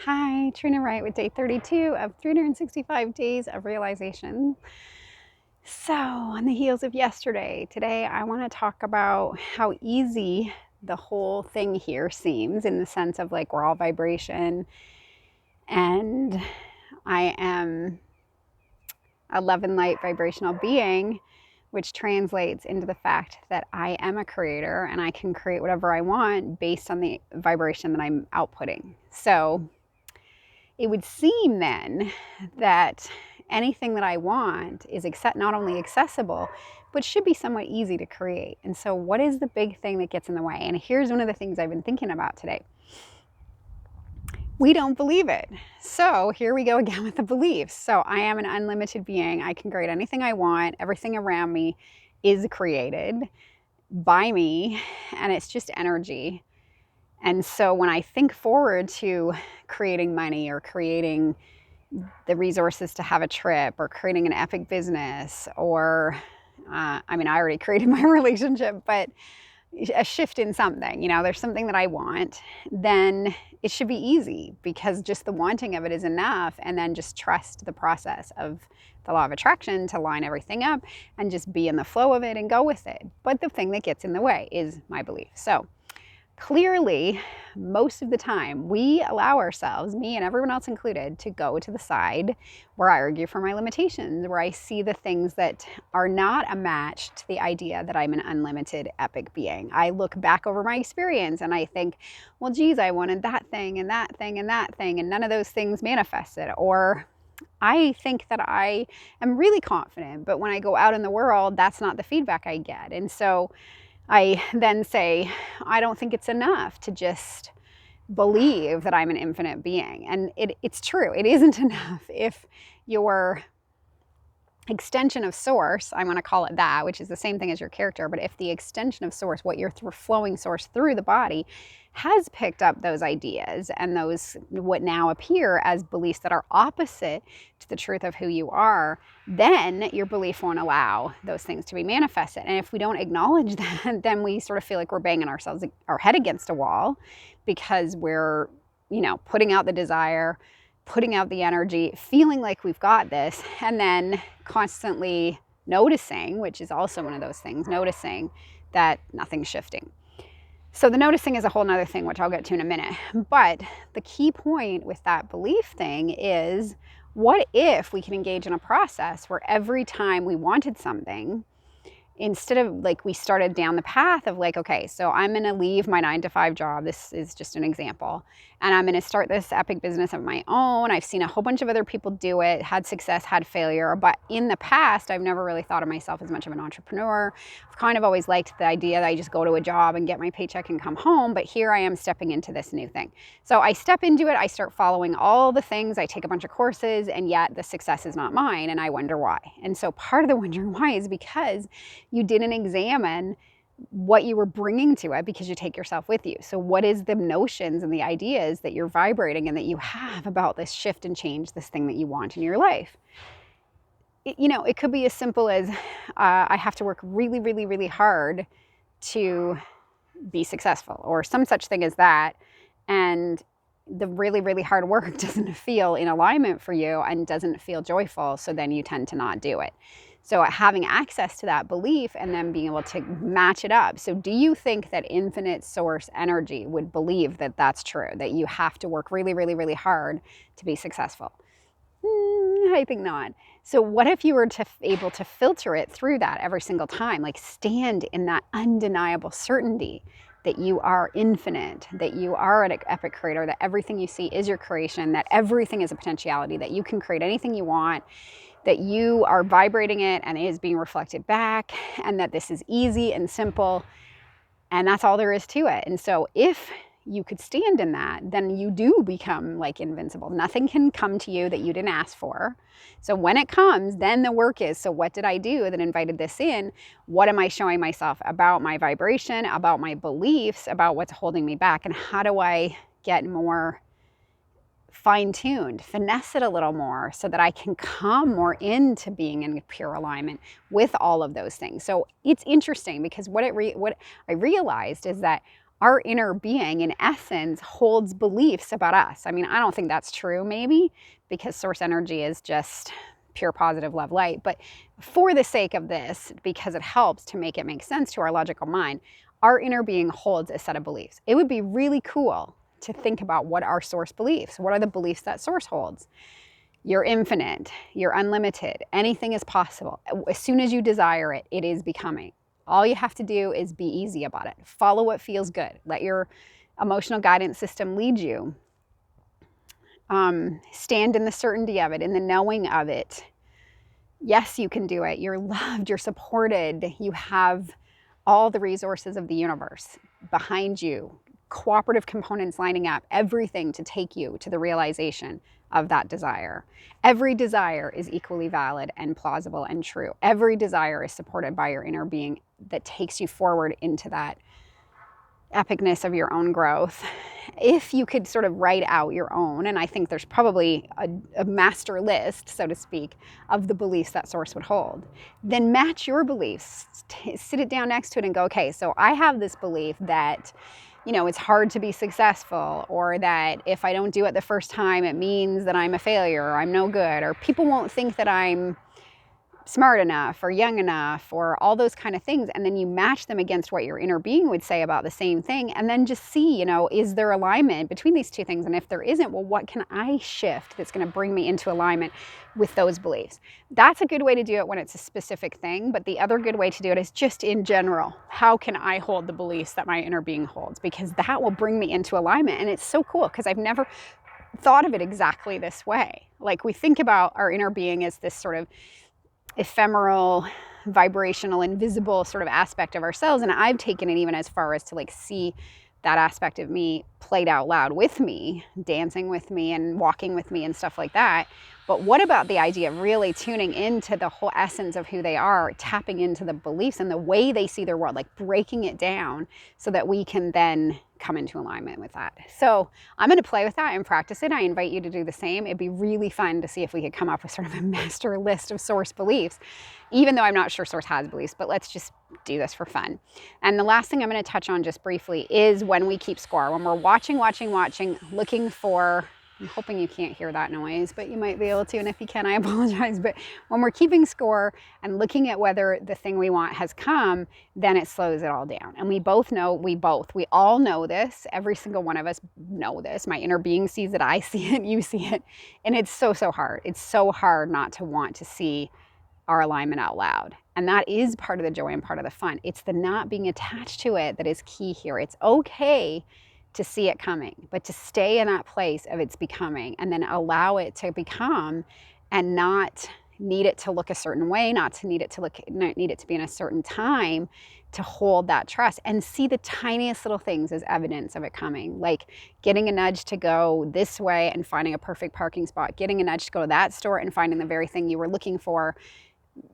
Hi, Trina Wright with day 32 of 365 days of realization. So, on the heels of yesterday, today I want to talk about how easy the whole thing here seems, in the sense of like we're all vibration and I am a love and light vibrational being, which translates into the fact that I am a creator and I can create whatever I want based on the vibration that I'm outputting. So, it would seem then that anything that I want is not only accessible, but should be somewhat easy to create. And so, what is the big thing that gets in the way? And here's one of the things I've been thinking about today. We don't believe it. So, here we go again with the beliefs. So, I am an unlimited being. I can create anything I want. Everything around me is created by me, and it's just energy. And so, when I think forward to creating money or creating the resources to have a trip or creating an epic business or I already created my relationship, but a shift in something, there's something that I want, then it should be easy, because just the wanting of it is enough. And then just trust the process of the law of attraction to line everything up and just be in the flow of it and go with it. But the thing that gets in the way is my belief. So clearly, most of the time, we allow ourselves, me and everyone else included, to go to the side where I argue for my limitations, where I see the things that are not a match to the idea that I'm an unlimited epic being. I look back over my experience and I think, well, geez, I wanted that thing and that thing and that thing, and none of those things manifested. Or I think that I am really confident, but when I go out in the world, that's not the feedback I get. And so I then say, I don't think it's enough to just believe that I'm an infinite being. And it's true, it isn't enough. If your extension of source, I'm going to call it that, which is the same thing as your character, but if the extension of source, what your flowing source through the body, has picked up those ideas and those what now appear as beliefs that are opposite to the truth of who you are, then your belief won't allow those things to be manifested. And if we don't acknowledge that, then we sort of feel like we're banging our head against a wall, because we're, putting out the desire, putting out the energy, feeling like we've got this, and then constantly noticing, which is also one of those things, noticing that nothing's shifting. So the noticing is a whole nother thing, which I'll get to in a minute. But the key point with that belief thing is, what if we can engage in a process where every time we wanted something, instead of like we started down the path of like, okay, so I'm going to leave my 9-to-5 job. This is just an example. And I'm going to start this epic business of my own. I've seen a whole bunch of other people do it, had success, had failure. But in the past, I've never really thought of myself as much of an entrepreneur. I've kind of always liked the idea that I just go to a job and get my paycheck and come home. But here I am stepping into this new thing. So I step into it. I start following all the things. I take a bunch of courses, and yet the success is not mine. And I wonder why. And so part of the wondering why is because you didn't examine what you were bringing to it, because you take yourself with you. So what is the notions and the ideas that you're vibrating and that you have about this shift and change, this thing that you want in your life? It could be as simple as I have to work really, really, really hard to be successful, or some such thing as that. And the really, really hard work doesn't feel in alignment for you and doesn't feel joyful. So then you tend to not do it. So having access to that belief and then being able to match it up. So do you think that infinite source energy would believe that that's true, that you have to work really, really, really hard to be successful? I think not. So what if you were able to filter it through that every single time, like stand in that undeniable certainty that you are infinite, that you are an epic creator, that everything you see is your creation, that everything is a potentiality, that you can create anything you want, that you are vibrating it and it is being reflected back, and that this is easy and simple, and that's all there is to it. And so if you could stand in that, then you do become like invincible. Nothing can come to you that you didn't ask for. So when it comes, then the work is, so what did I do that invited this in? What am I showing myself about my vibration, about my beliefs, about what's holding me back? And how do I get more fine-tuned, finesse it a little more so that I can come more into being in pure alignment with all of those things? So it's interesting, because what I realized is that our inner being, in essence, holds beliefs about us. I mean, I don't think that's true, maybe, because source energy is just pure positive love light. But for the sake of this, because it helps to make it make sense to our logical mind, our inner being holds a set of beliefs. It would be really cool to think about what our source beliefs, what are the beliefs that source holds. You're infinite, you're unlimited, anything is possible. As soon as you desire it, it is becoming. All you have to do is be easy about it. Follow what feels good. Let your emotional guidance system lead you. Stand in the certainty of it, in the knowing of it. Yes, you can do it. You're loved, you're supported. You have all the resources of the universe behind you, cooperative components lining up, everything to take you to the realization of that desire. Every desire is equally valid and plausible and true. Every desire is supported by your inner being that takes you forward into that epicness of your own growth. If you could sort of write out your own, and I think there's probably a master list, so to speak, of the beliefs that source would hold, then match your beliefs. Sit it down next to it and go, okay, so I have this belief that, you know, it's hard to be successful, or that if I don't do it the first time, it means that I'm a failure, or I'm no good, or people won't think that I'm smart enough or young enough, or all those kind of things. And then you match them against what your inner being would say about the same thing, and then just see, you know, is there alignment between these two things? And if there isn't, well, what can I shift that's going to bring me into alignment with those beliefs? That's a good way to do it when it's a specific thing. But the other good way to do it is just in general. How can I hold the beliefs that my inner being holds? Because that will bring me into alignment. And it's so cool because I've never thought of it exactly this way. Like, we think about our inner being as this sort of ephemeral, vibrational, invisible sort of aspect of ourselves. And I've taken it even as far as to like see that aspect of me played out loud with me, dancing with me and walking with me and stuff like that. But what about the idea of really tuning into the whole essence of who they are, tapping into the beliefs and the way they see their world, like breaking it down so that we can then come into alignment with that. So I'm going to play with that and practice it. I invite you to do the same. It'd be really fun to see if we could come up with sort of a master list of source beliefs, even though I'm not sure source has beliefs, but let's just do this for fun. And the last thing I'm going to touch on just briefly is when we keep score, when we're watching, looking for, I'm hoping you can't hear that noise, but you might be able to. And if you can, I apologize. But when we're keeping score and looking at whether the thing we want has come, then it slows it all down. And we all know this. Every single one of us know this. My inner being sees it. I see it. You see it. And it's so hard. It's so hard not to want to see our alignment out loud. And that is part of the joy and part of the fun. It's the not being attached to it that is key here. It's okay to see it coming, but to stay in that place of it's becoming and then allow it to become and not need it to look a certain way, not need it to be in a certain time, to hold that trust and see the tiniest little things as evidence of it coming, like getting a nudge to go this way and finding a perfect parking spot, getting a nudge to go to that store and finding the very thing you were looking for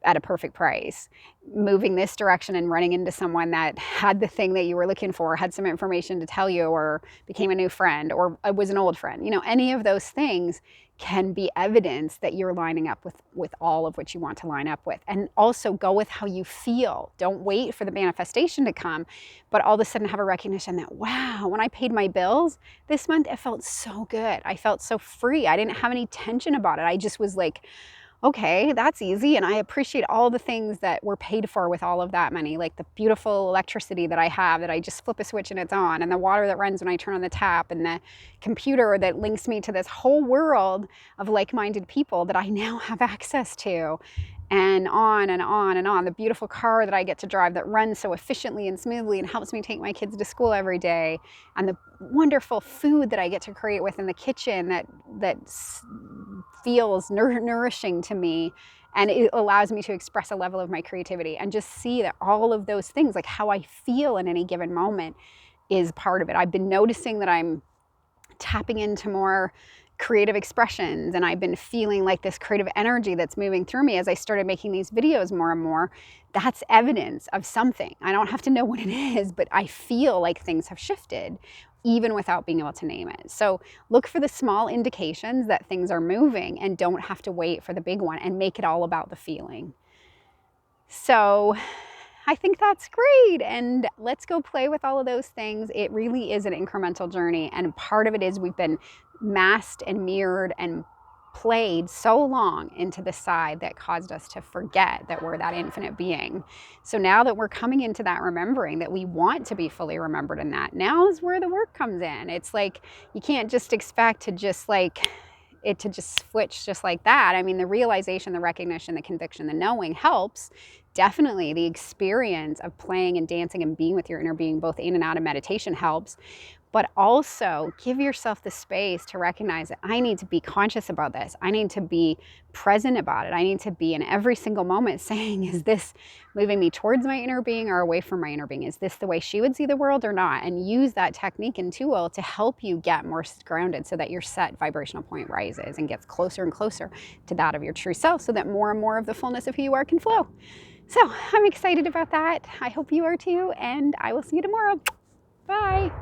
at a perfect price, moving this direction and running into someone that had the thing that you were looking for, had some information to tell you, or became a new friend, or was an old friend. You know, any of those things can be evidence that you're lining up with all of what you want to line up with. And also go with how you feel. Don't wait for the manifestation to come, but all of a sudden have a recognition that, wow, when I paid my bills this month, it felt so good. I felt so free. I didn't have any tension about it. I just was like, okay, that's easy. And I appreciate all the things that were paid for with all of that money, like the beautiful electricity that I have, that I just flip a switch and it's on, and the water that runs when I turn on the tap, and the computer that links me to this whole world of like-minded people that I now have access to. And on and on and on. The beautiful car that I get to drive that runs so efficiently and smoothly and helps me take my kids to school every day. And the wonderful food that I get to create with in the kitchen that feels nourishing to me. And it allows me to express a level of my creativity and just see that all of those things, like how I feel in any given moment, is part of it. I've been noticing that I'm tapping into more creative expressions, and I've been feeling like this creative energy that's moving through me as I started making these videos more and more. That's evidence of something. I don't have to know what it is, but I feel like things have shifted even without being able to name it. So look for the small indications that things are moving, and don't have to wait for the big one, and make it all about the feeling. So I think that's great. And let's go play with all of those things. It really is an incremental journey. And part of it is we've been masked and mirrored and played so long into the side that caused us to forget that we're that infinite being. So now that we're coming into that remembering that we want to be fully remembered in that, now is where the work comes in. It's like you can't just expect to just like it to just switch just like that. I mean, the realization, the recognition, the conviction, the knowing helps. Definitely the experience of playing and dancing and being with your inner being both in and out of meditation helps. But also give yourself the space to recognize that I need to be conscious about this. I need to be present about it. I need to be in every single moment saying, is this moving me towards my inner being or away from my inner being? Is this the way she would see the world or not? And use that technique and tool to help you get more grounded so that your set vibrational point rises and gets closer and closer to that of your true self so that more and more of the fullness of who you are can flow. So I'm excited about that. I hope you are too, and I will see you tomorrow. Bye.